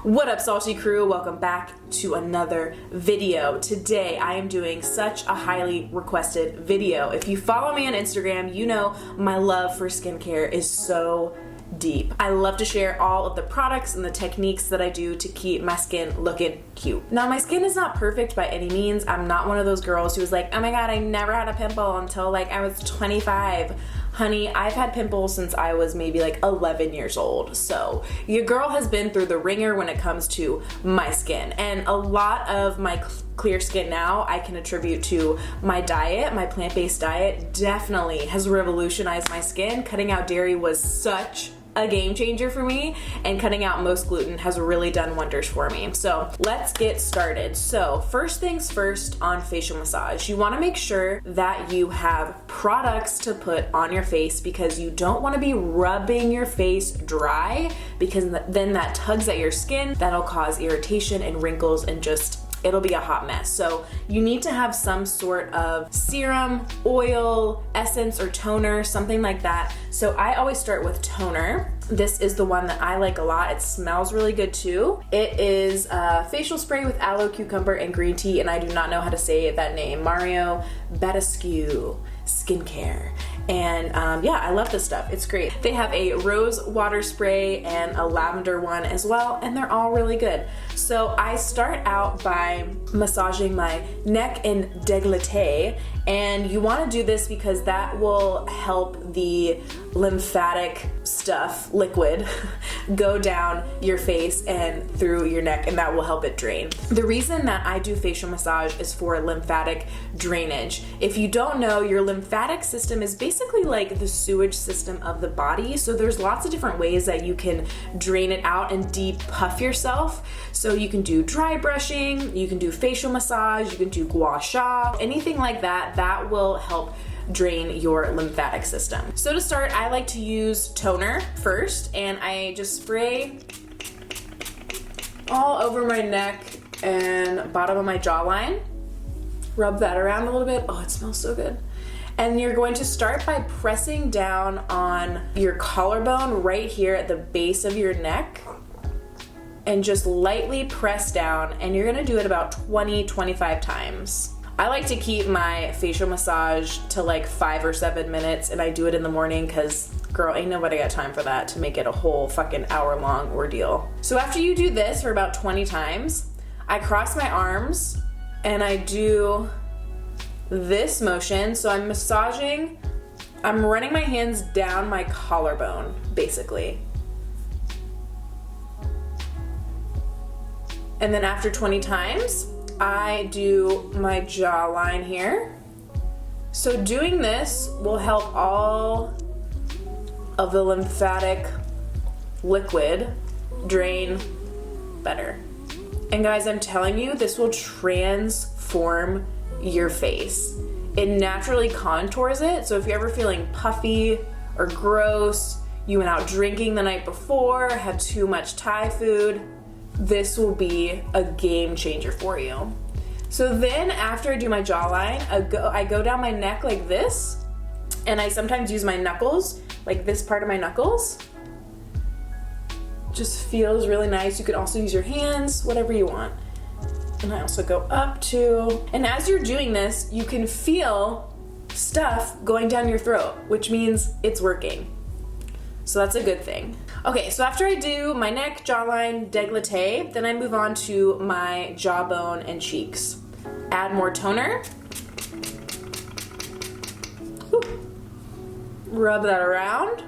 What up, Salty Crew? Welcome back to another video. Today I am doing such a highly requested video. If you follow me on Instagram, you know my love for skincare is so deep. I love to share all of the products and the techniques that I do to keep my skin looking cute. Now, my skin is not perfect by any means. I'm not one of those girls who was like, oh my god, I never had a pimple until like I was 25. Honey, I've had pimples since I was maybe like 11 years old. So your girl has been through the ringer when it comes to my skin. And a lot of my clear skin now I can attribute to my diet. My plant-based diet definitely has revolutionized my skin. Cutting out dairy was such a game changer for me, and cutting out most gluten has really done wonders for me. So let's get started. So first things first on facial massage, you want to make sure that you have products to put on your face because you don't want to be rubbing your face dry, because then that tugs at your skin. That'll cause irritation and wrinkles and just it'll be a hot mess. So you need to have some sort of serum, oil, essence, or toner, something like that. So I always start with toner. This is the one that I like a lot. It smells really good too. It is a facial spray with aloe, cucumber, and green tea, and I do not know how to say that name. Mario Badescu Skincare. And yeah, I love this stuff. It's great. They have a rose water spray and a lavender one as well, and they're all really good. So I start out by massaging my neck and décolleté, and you want to do this because that will help the lymphatic stuff, liquid, go down your face and through your neck, and that will help it drain. The reason that I do facial massage is for lymphatic drainage. If you don't know, your lymphatic system is basically like the sewage system of the body. So there's lots of different ways that you can drain it out and depuff yourself. So you can do dry brushing, you can do facial massage, you can do gua sha, anything like that, that will help drain your lymphatic system. So to start, I like to use toner first, and I just spray all over my neck and bottom of my jawline. Rub that around a little bit. Oh, it smells so good. And you're going to start by pressing down on your collarbone right here at the base of your neck, and just lightly press down, and you're gonna do it about 20-25 times. I like to keep my facial massage to like 5 or 7 minutes, and I do it in the morning because girl, ain't nobody got time for that to make it a whole fucking hour-long ordeal. So after you do this for about 20 times, I cross my arms and I do this motion. So I'm massaging, I'm running my hands down my collarbone, basically. And then after 20 times, I do my jawline here. So doing this will help all of the lymphatic liquid drain better. And guys, I'm telling you, this will transform your face. It naturally contours it. So if you're ever feeling puffy or gross, you went out drinking the night before, had too much Thai food, this will be a game changer for you. So then after I do my jawline, I go down my neck like this, and I sometimes use my knuckles, like this part of my knuckles. Just feels really nice. You could also use your hands, whatever you want. And I also go up to, and as you're doing this, you can feel stuff going down your throat, which means it's working. So that's a good thing. Okay, so after I do my neck, jawline, décolleté, then I move on to my jawbone and cheeks. Add more toner. Whew. Rub that around.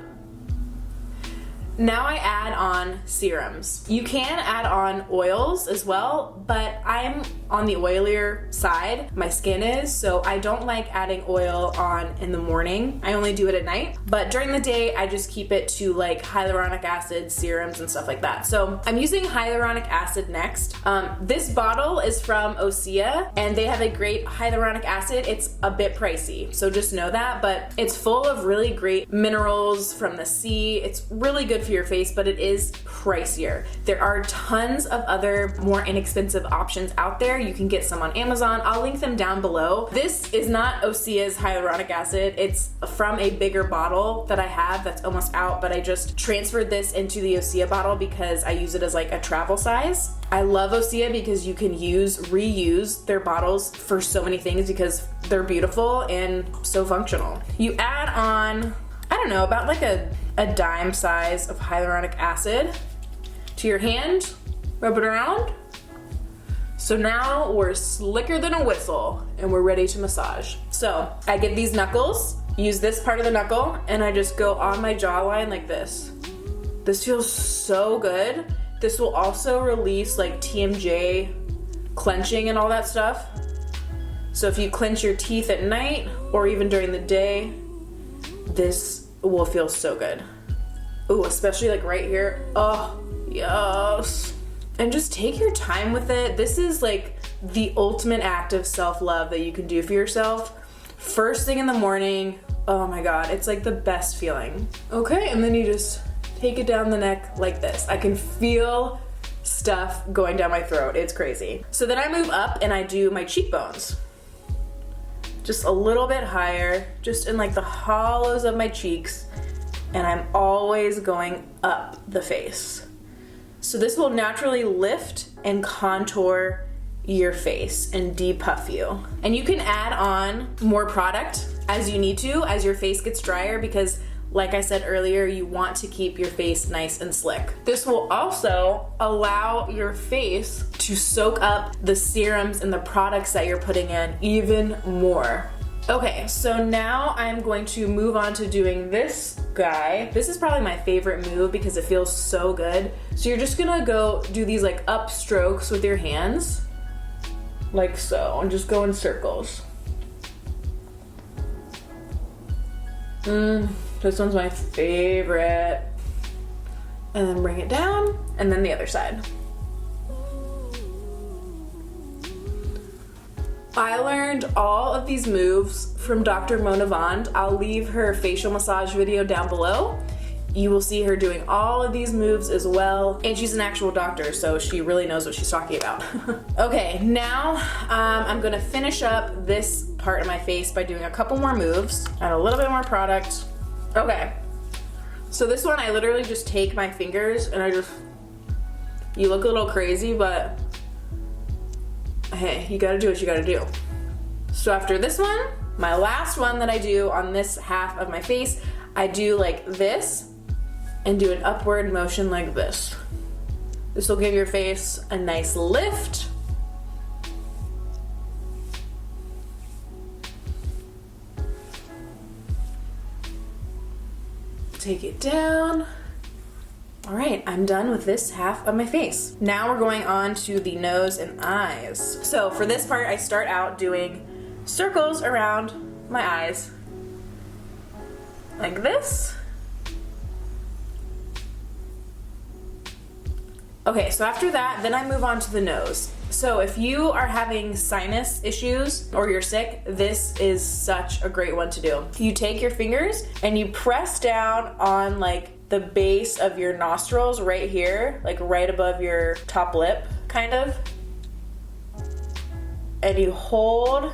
Now I add on serums. You can add on oils as well, but I'm on the oilier side, my skin is, so I don't like adding oil on in the morning. I only do it at night, but during the day, I just keep it to like hyaluronic acid, serums, and stuff like that. So I'm using hyaluronic acid next. This bottle is from Osea, and they have a great hyaluronic acid. It's a bit pricey, so just know that, but it's full of really great minerals from the sea. It's really good good for your face, but it is pricier. There are tons of other more inexpensive options out there. You can get some on Amazon. I'll link them down below. This is not Osea's hyaluronic acid. It's from a bigger bottle that I have that's almost out, but I just transferred this into the Osea bottle because I use it as like a travel size. I love Osea because you can reuse their bottles for so many things because they're beautiful and so functional. You add on, I don't know, about like a dime size of hyaluronic acid to your hand, rub it around. So now we're slicker than a whistle and we're ready to massage. So I get these knuckles, use this part of the knuckle, and I just go on my jawline like this. This feels so good. This will also release like TMJ clenching and all that stuff. So if you clench your teeth at night or even during the day, this will feel so good. Ooh, especially like right here. Oh, yes. And just take your time with it. This is like the ultimate act of self-love that you can do for yourself. First thing in the morning, oh my God, it's like the best feeling. Okay, and then you just take it down the neck like this. I can feel stuff going down my throat. It's crazy. So then I move up and I do my cheekbones. Just a little bit higher, just in like the hollows of my cheeks, and I'm always going up the face. So this will naturally lift and contour your face and depuff you. And you can add on more product as you need to, as your face gets drier, because like I said earlier, you want to keep your face nice and slick. This will also allow your face to soak up the serums and the products that you're putting in even more. Okay, so now I'm going to move on to doing this guy. This is probably my favorite move because it feels so good. So you're just gonna go do these like up strokes with your hands, like so, and just go in circles. This one's my favorite. And then bring it down, and then the other side. I learned all of these moves from Dr. Mona Vond. I'll leave her facial massage video down below. You will see her doing all of these moves as well. And she's an actual doctor, so she really knows what she's talking about. Okay, now I'm gonna finish up this part of my face by doing a couple more moves, add a little bit more product. Okay, so this one I literally just take my fingers and you look a little crazy, but hey, you gotta do what you gotta do. So after this one, my last one that I do on this half of my face, I do like this and do an upward motion like this. This will give your face a nice lift. Take it down. All right, I'm done with this half of my face. Now we're going on to the nose and eyes. So for this part, I start out doing circles around my eyes, like this. Okay, so after that, then I move on to the nose. So if you are having sinus issues or you're sick, this is such a great one to do. You take your fingers and you press down on like the base of your nostrils right here, like right above your top lip, kind of. And you hold,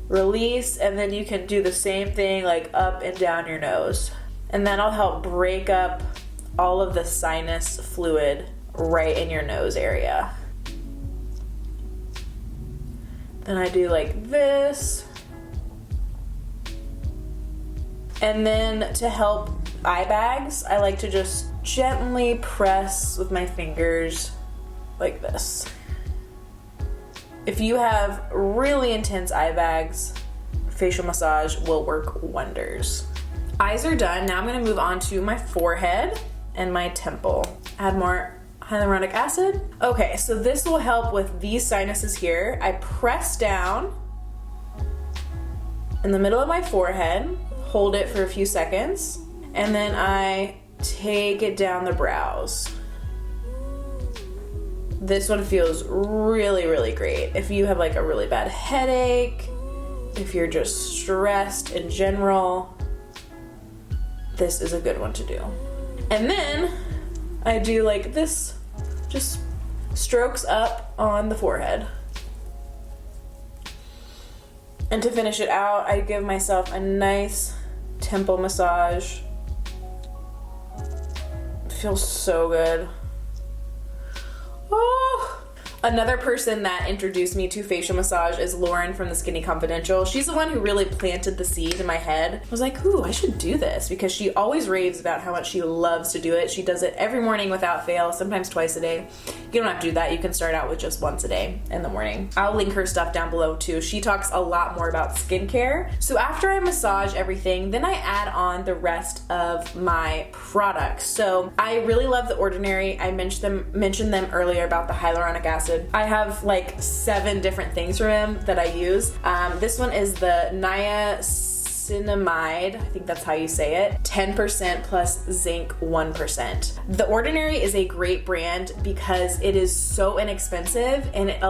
release, and then you can do the same thing like up and down your nose. And that'll help break up all of the sinus fluid right in your nose area. Then I do like this. And then to help eye bags, I like to just gently press with my fingers like this. If you have really intense eye bags, facial massage will work wonders. Eyes are done. Now I'm gonna move on to my forehead and my temple. Add more hyaluronic acid. Okay, so this will help with these sinuses here. I press down in the middle of my forehead, hold it for a few seconds, and then I take it down the brows. This one feels really, really great. If you have like a really bad headache, if you're just stressed in general, this is a good one to do. And then I do like this, just strokes up on the forehead. And to finish it out, I give myself a nice temple massage. It feels so good. Oh. Another person that introduced me to facial massage is Lauryn from the Skinny Confidential. She's the one who really planted the seed in my head. I was like, ooh, I should do this, because she always raves about how much she loves to do it. She does it every morning without fail, sometimes twice a day. You don't have to do that. You can start out with just once a day in the morning. I'll link her stuff down below too. She talks a lot more about skincare. So after I massage everything, then I add on the rest of my products. So I really love The Ordinary. I mentioned them earlier about the hyaluronic acid. I have like 7 different things from him that I use. This one is the niacinamide, I think that's how you say it, 10% plus zinc 1%. The Ordinary is a great brand because it is so inexpensive, and it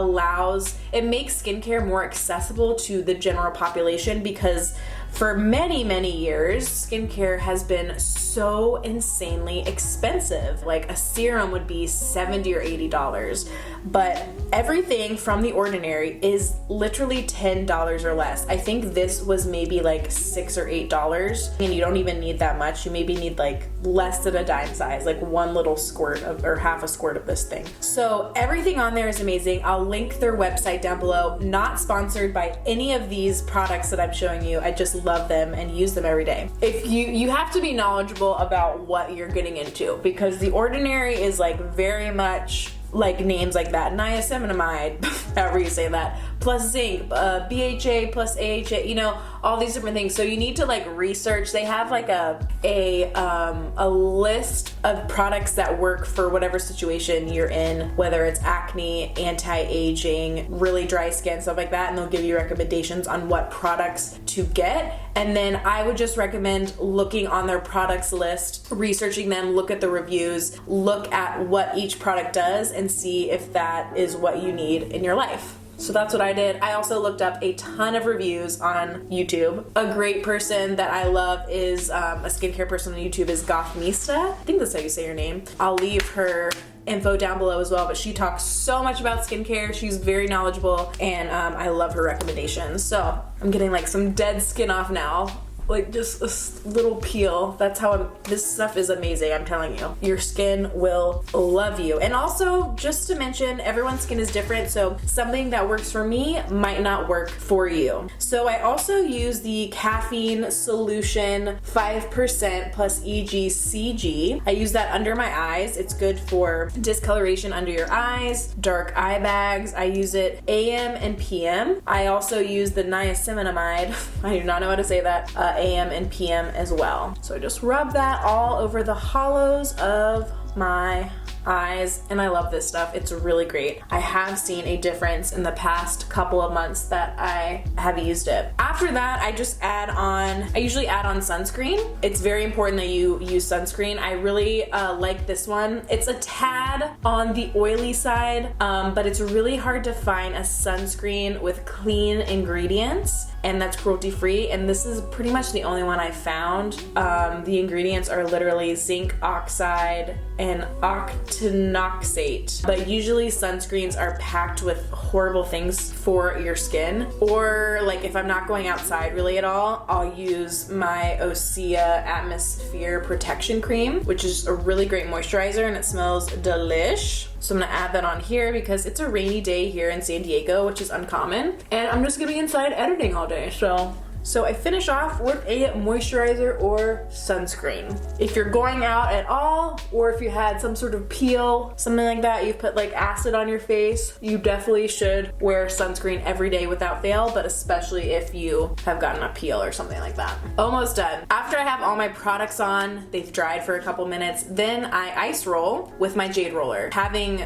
makes skincare more accessible to the general population, because for many, many years, skincare has been so insanely expensive. Like a serum would be $70 or $80, but everything from The Ordinary is literally $10 or less. I think this was maybe like $6 or $8, and you don't even need that much. You maybe need like less than a dime size, like one little squirt or half a squirt of this thing. So everything on there is amazing. I'll link their website down below. Not sponsored by any of these products that I'm showing you. I just love them and use them every day. If you have to be knowledgeable about what you're getting into, because The Ordinary is like very much like names like that, niacinamide, however you say that, plus zinc, BHA plus AHA, you know, all these different things. So you need to like research. They have like a list of products that work for whatever situation you're in, whether it's acne, anti-aging, really dry skin, stuff like that, and they'll give you recommendations on what products to get. And then I would just recommend looking on their products list, researching them, look at the reviews, look at what each product does, and see if that is what you need in your life. So that's what I did. I also looked up a ton of reviews on YouTube. A great person that I love is a skincare person on YouTube is Gothmista. I think that's how you say her name. I'll leave her info down below as well, but she talks so much about skincare. She's very knowledgeable, and I love her recommendations. So I'm getting like some dead skin off now. Like just a little peel. That's how this stuff is amazing, I'm telling you. Your skin will love you. And also, just to mention, everyone's skin is different, so something that works for me might not work for you. So I also use the caffeine solution 5% plus EGCG. I use that under my eyes. It's good for discoloration under your eyes, dark eye bags. I use it AM and PM. I also use the niacinamide. I do not know how to say that. AM and PM as well. So I just rub that all over the hollows of my eyes, and I love this stuff. It's really great. I have seen a difference in the past couple of months that I have used it. After that, I usually add on sunscreen. It's very important that you use sunscreen. I really like this one. It's a tad on the oily side, but it's really hard to find a sunscreen with clean ingredients and that's cruelty-free, and this is pretty much the only one I found. The ingredients are literally zinc oxide and octinoxate, but usually sunscreens are packed with horrible things for your skin. Or like if I'm not going outside really at all, I'll use my Osea Atmosphere Protection Cream, which is a really great moisturizer, and it smells delish. So I'm gonna add that on here because it's a rainy day here in San Diego, which is uncommon, and I'm just gonna be inside editing all day, so I finish off with a moisturizer or sunscreen. If you're going out at all, or if you had some sort of peel, something like that, you've put like acid on your face, you definitely should wear sunscreen every day without fail, but especially if you have gotten a peel or something like that. Almost done. After I have all my products on, they've dried for a couple minutes, then I ice roll with my Jade roller. Having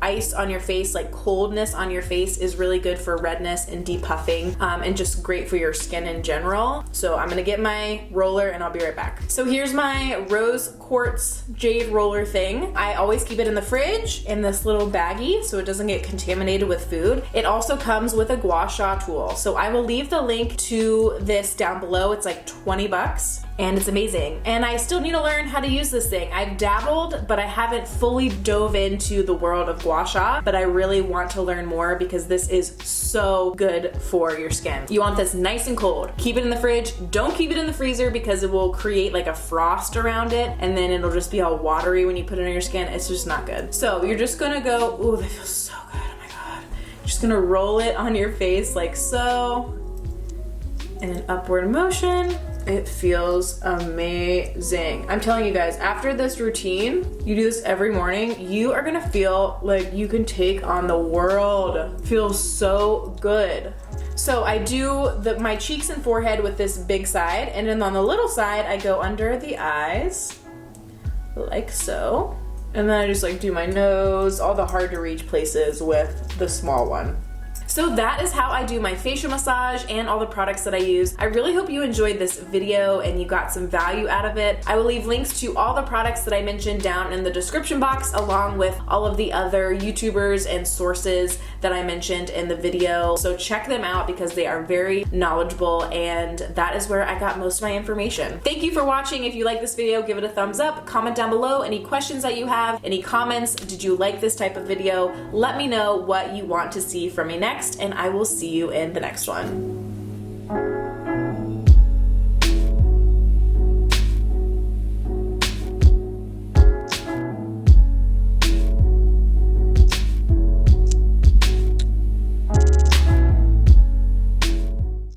ice on your face, like coldness on your face, is really good for redness and depuffing, and just great for your skin in general. So I'm gonna get my roller and I'll be right back. So here's my rose quartz Jade roller thing. I always keep it in the fridge in this little baggie so it doesn't get contaminated with food. It also comes with a gua sha tool. So I will leave the link to this down below. It's like 20 bucks. and it's amazing. And I still need to learn how to use this thing. I've dabbled, but I haven't fully dove into the world of gua sha, but I really want to learn more because this is so good for your skin. You want this nice and cold. Keep it in the fridge. Don't keep it in the freezer because it will create like a frost around it, and then it'll just be all watery when you put it on your skin. It's just not good. So you're just gonna go, ooh, that feels so good, oh my God. You're just gonna roll it on your face like so, in an upward motion. It feels amazing. I'm telling you guys, after this routine, you do this every morning, you are gonna feel like you can take on the world. Feels so good. So I do my cheeks and forehead with this big side, and then on the little side, I go under the eyes, like so. And then I just like do my nose, all the hard to reach places with the small one. So that is how I do my facial massage and all the products that I use. I really hope you enjoyed this video and you got some value out of it. I will leave links to all the products that I mentioned down in the description box, along with all of the other YouTubers and sources that I mentioned in the video. So check them out because they are very knowledgeable, and that is where I got most of my information. Thank you for watching. If you like this video, give it a thumbs up. Comment down below any questions that you have, any comments. Did you like this type of video? Let me know what you want to see from me next, and I will see you in the next one.